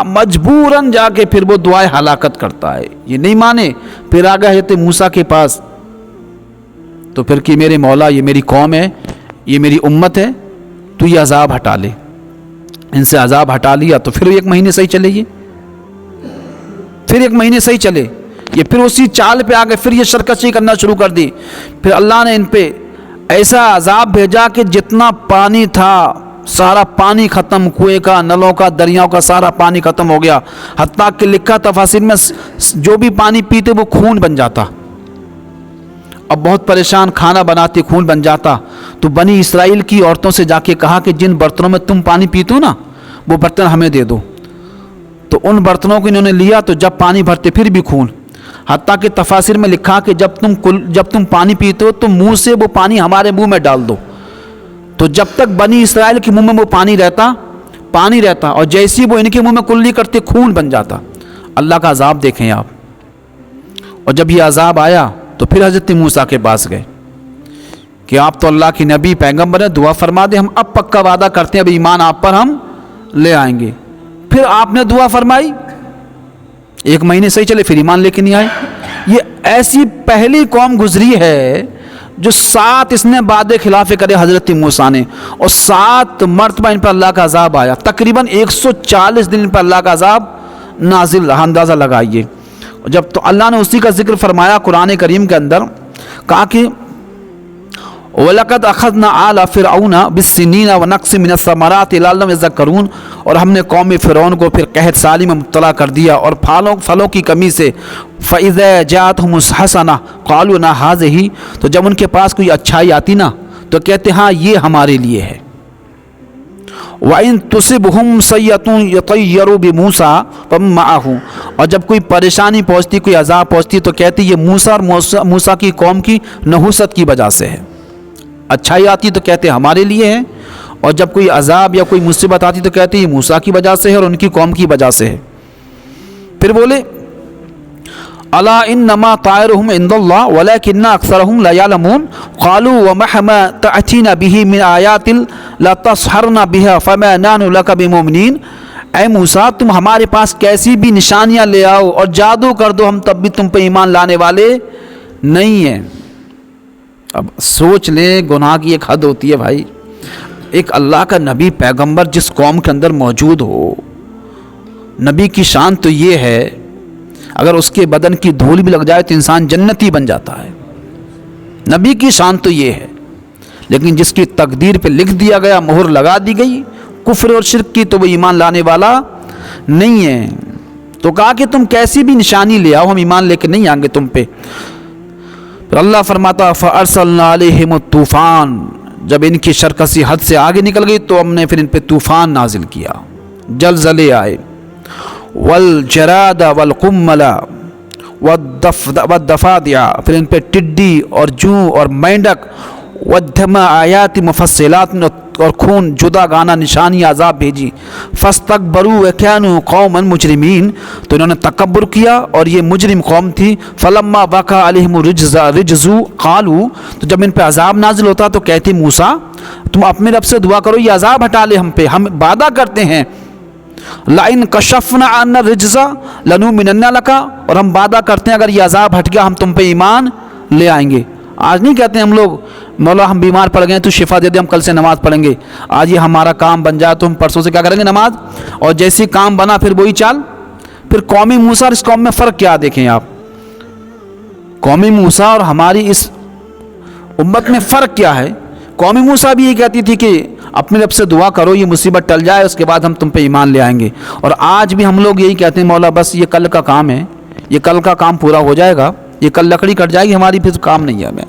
مجبوراً جا کے پھر وہ دعائے ہلاکت کرتا ہے. یہ نہیں مانے, پھر آ گئے حضرت موسیٰ کے پاس, تو پھر کہ میرے مولا یہ میری قوم ہے, یہ میری امت ہے, تو یہ عذاب ہٹا لے. ان سے عذاب ہٹا لیا تو پھر 1 مہینے صحیح چلے, یہ پھر 1 مہینے صحیح چلے, یہ پھر اسی چال پہ آ گئے, پھر یہ سرکشی کرنا شروع کر دی. پھر اللہ نے ان پہ ایسا عذاب بھیجا کہ جتنا پانی تھا سارا پانی ختم, کنویں کا, نلوں کا, دریاؤں کا سارا پانی ختم ہو گیا. حتیٰ کہ لکھا تفاسیر میں جو بھی پانی پیتے وہ خون بن جاتا. اب بہت پریشان, کھانا بناتے خون بن جاتا. تو بنی اسرائیل کی عورتوں سے جا کے کہا کہ جن برتنوں میں تم پانی پیتے ہو نا وہ برتن ہمیں دے دو. تو ان برتنوں کو انہوں نے لیا, تو جب پانی بھرتے پھر بھی خون. حتیٰ کہ تفاسیر میں لکھا کہ جب تم پانی پیتے ہو تو منہ سے وہ پانی ہمارے منہ میں ڈال دو. تو جب تک بنی اسرائیل کے منہ میں وہ پانی رہتا اور جیسی وہ ان کے منہ میں کلی کرتے خون بن جاتا. اللہ کا عذاب دیکھیں آپ. اور جب یہ عذاب آیا تو پھر حضرت موسیٰ کے پاس گئے کہ آپ تو اللہ کی نبی پیغمبر ہیں, دعا فرما دیں, ہم اب پکا وعدہ کرتے ہیں اب ایمان آپ پر ہم لے آئیں گے. پھر آپ نے دعا فرمائی, 1 مہینے صحیح چلے, پھر ایمان لے کے نہیں آئے. یہ ایسی پہلی قوم گزری ہے جو 7 اس نے وعدے خلاف کرے حضرت موسیٰ نے, اور 7 مرتبہ ان پر اللہ کا عذاب آیا. تقریباً 140 دن ان پر اللہ کا عذاب نازل رہا. اندازہ لگائیے. جب تو اللہ نے اسی کا ذکر فرمایا قرآن کریم کے اندر, کہا کہ وَلَقَدْ أَخَذْنَا آلَ فِرْعَوْنَ بِالسِّنِّينَ وَنَقْصٍ مِّنَ الثَّمَرَاتِ لَعَلَّهُمْ يَذَّكَّرُونَ, اور ہم نے قوم فرعون کو پھر قحط سالی میں مبتلا کر دیا اور پھلوں کی کمی سے. فَإِذَا جَاءَتْهُمُ الْحَسَنَةُ قَالُوا لَنَا هَٰذِهِ, تو جب ان کے پاس کوئی اچھائی آتی نا تو کہتے ہاں یہ ہمارے لیے ہے. وَإِن تُصِبْهُمْ سَيِّئَةٌ يَطَيَّرُوا بِمُوسَىٰ وَمَن مَّعَهُ, اور جب کوئی پریشانی پہنچتی, کوئی عذاب پہنچتی تو کہتی یہ موسیٰ اور موسیٰ کی قوم کی نحوست کی وجہ سے ہے. اچھائی آتی تو کہتے ہمارے لیے ہے, اور جب کوئی عذاب یا کوئی مصیبت آتی تو کہتے یہ موسیٰ کی وجہ سے ہے اور ان کی قوم کی وجہ سے ہے. پھر بولے الا انما طائرهم عند الله ولكن اكثرهم لا يعلمون قالوا ومهما تاتينا به من آيات لا تسحرنا بها فما نحن لك بمؤمنين. اے موسیٰ تم ہمارے پاس کیسی بھی نشانیاں لے آؤ اور جادو کر دو, ہم تب بھی تم پہ ایمان لانے والے نہیں ہیں. اب سوچ لیں, گناہ کی ایک حد ہوتی ہے بھائی. ایک اللہ کا نبی پیغمبر جس قوم کے اندر موجود ہو, نبی کی شان تو یہ ہے اگر اس کے بدن کی دھول بھی لگ جائے تو انسان جنتی بن جاتا ہے. نبی کی شان تو یہ ہے, لیکن جس کی تقدیر پہ لکھ دیا گیا, مہر لگا دی گئی کفر اور شرک کی, تو وہ ایمان لانے والا نہیں ہے. تو کہا کہ تم کیسی بھی نشانی لے آؤ, ہم ایمان لے کے نہیں آئیں گے تم پہ. پھر اللہ فرماتا فَأَرْسَلْنَا عَلَيْهِمُ الطُّوفَانَ, جب ان کی شرکسی حد سے آگے نکل گئی تو ہم نے پھر ان پہ طوفان نازل کیا, زلزلے آئے. والجراد والقمل والضفادع, پھر ان پہ ٹڈی اور جوں اور مینڈک. والدم آیات مفصلات, اور خون جدا گانا نشانی عذاب بھیجی. فاستکبروا وکانوا قوما مجرمین, تو انہوں نے تکبر کیا اور یہ مجرم قوم تھی. فلما وقع علیہم الرجز قالوا, تو جب ان پہ عذاب نازل ہوتا تو کہتے موسیٰ تم اپنے رب سے دعا کرو یہ عذاب ہٹا لے ہم پہ, ہم وعدہ کرتے ہیں لَإِن كَشَفْنَا عَنَّا الرِّجْزَ لَنُؤْمِنَنَّ لَكَ, اور ہم وعدہ کرتے ہیں اگر یہ عذاب ہٹ گیا ہم تم پہ ایمان لے آئیں گے. آج نہیں کہتے ہم لوگ مولا ہم بیمار پڑ گئے تو شفا دے دے, ہم کل سے نماز پڑھیں گے. آج یہ ہمارا کام بن جائے تو ہم پرسوں سے کیا کریں گے, نماز. اور جیسی کام بنا پھر وہی چال. پھر قومی موسیٰ اور اس قوم میں فرق کیا دیکھیں آپ. قومی موسیٰ اور ہماری اس امت میں فرق کیا ہے. قومی موسیٰ بھی یہ کہتی تھی کہ اپنے رب سے دعا کرو یہ مصیبت ٹل جائے اس کے بعد ہم تم پہ ایمان لے آئیں گے. اور آج بھی ہم لوگ یہی کہتے ہیں مولا بس یہ کل کا کام ہے, یہ کل کا کام پورا ہو جائے گا, یہ کل لکڑی کٹ جائے گی ہماری, پھر کام نہیں ہے ہمیں,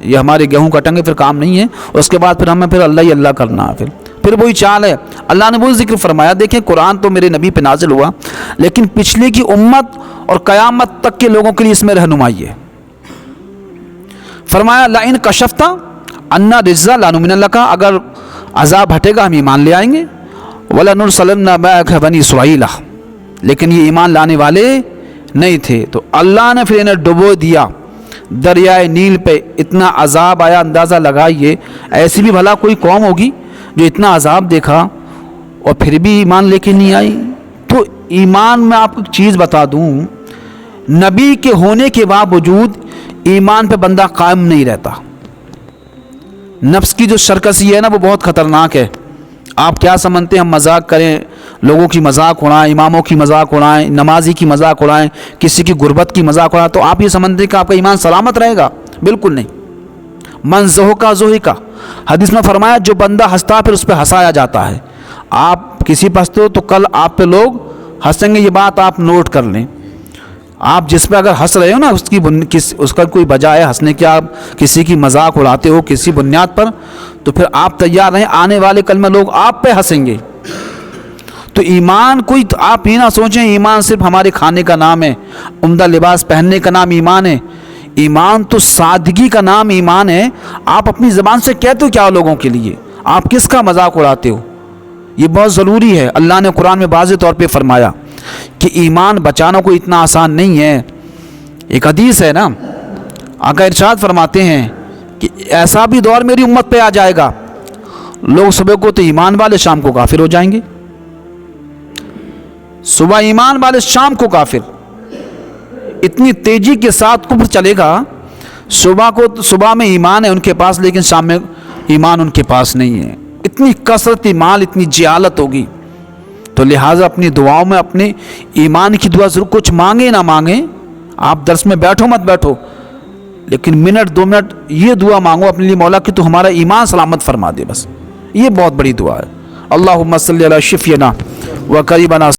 یہ ہمارے گیہوں کٹیں گے پھر کام نہیں ہے, اس کے بعد پھر ہمیں پھر اللہ ہی اللہ کرنا ہے. پھر وہی چال ہے. اللہ نے وہ ذکر فرمایا. دیکھیں قرآن تو میرے نبی پہ نازل ہوا, لیکن پچھلے کی امت اور قیامت تک کے لوگوں کے لیے اس میں رہنمائی ہے. فرمایا لئن کشفت عنا الرجز لنؤمنن لک, اگر عذاب ہٹے گا ہم ایمان لے آئیں گے. وَلَنُرْسَلَنَّ مَعَكَ بَنِي إِسْرَائِيلَ, لیکن یہ ایمان لانے والے نہیں تھے. تو اللہ نے پھر انہیں ڈبو دیا دریائے نیل پہ. اتنا عذاب آیا, اندازہ لگائیے ایسی بھی بھلا کوئی قوم ہوگی جو اتنا عذاب دیکھا اور پھر بھی ایمان لے کے نہیں آئی. تو ایمان میں آپ کو ایک چیز بتا دوں، نبی کے ہونے کے باوجود ایمان پہ بندہ قائم نہیں رہتا۔ نفس کی جو سرکشی ہے نا وہ بہت خطرناک ہے۔ آپ کیا سمجھتے ہیں ہم مذاق کریں، لوگوں کی مذاق اڑائیں، اماموں کی مذاق اڑائیں، نمازی کی مذاق اڑائیں، کسی کی غربت کی مذاق اڑائیں، تو آپ یہ سمجھتے ہیں کہ آپ کا ایمان سلامت رہے گا؟ بالکل نہیں۔ من ضحکا ضحکا، حدیث میں فرمایا جو بندہ ہنستا پھر اس پہ ہنسایا جاتا ہے۔ آپ کسی پہ ہنستے ہو تو کل آپ پہ لوگ ہنسیں گے، یہ بات آپ نوٹ کر لیں۔ آپ جس پہ اگر ہنس رہے ہو نا اس کا کوئی بجائے ہنسنے کی، آپ کسی کی مذاق اڑاتے ہو کسی بنیاد پر، تو پھر آپ تیار رہیں، آنے والے کل میں لوگ آپ پہ ہنسیں گے۔ تو ایمان کوئی، آپ یہ نہ سوچیں ایمان صرف ہمارے کھانے کا نام ہے، عمدہ لباس پہننے کا نام ایمان ہے۔ ایمان تو سادگی کا نام ایمان ہے۔ آپ اپنی زبان سے کہتے ہو کیا لوگوں کے لیے؟ آپ کس کا مذاق اڑاتے ہو؟ یہ بہت ضروری ہے۔ اللہ نے قرآن میں واضح طور پہ فرمایا کہ ایمان بچانا کوئی اتنا آسان نہیں ہے۔ ایک حدیث ہے نا، آقا ارشاد فرماتے ہیں کہ ایسا بھی دور میری امت پہ آ جائے گا، لوگ صبح کو تو ایمان والے شام کو کافر ہو جائیں گے۔ صبح ایمان والے شام کو کافر، اتنی تیزی کے ساتھ کفر چلے گا۔ صبح میں ایمان ہے ان کے پاس، لیکن شام میں ایمان ان کے پاس نہیں ہے۔ اتنی کثرت مال، اتنی جہالت ہوگی۔ تو لہٰذا اپنی دعاؤں میں اپنے ایمان کی دعا ضرور، کچھ مانگے نہ مانگیں، آپ درس میں بیٹھو مت بیٹھو، لیکن منٹ 2 منٹ یہ دعا مانگو اپنے لیے، مولا کہ تو ہمارا ایمان سلامت فرما دے، بس یہ بہت بڑی دعا ہے۔ اللہم صلی علی شفینا و قریبنا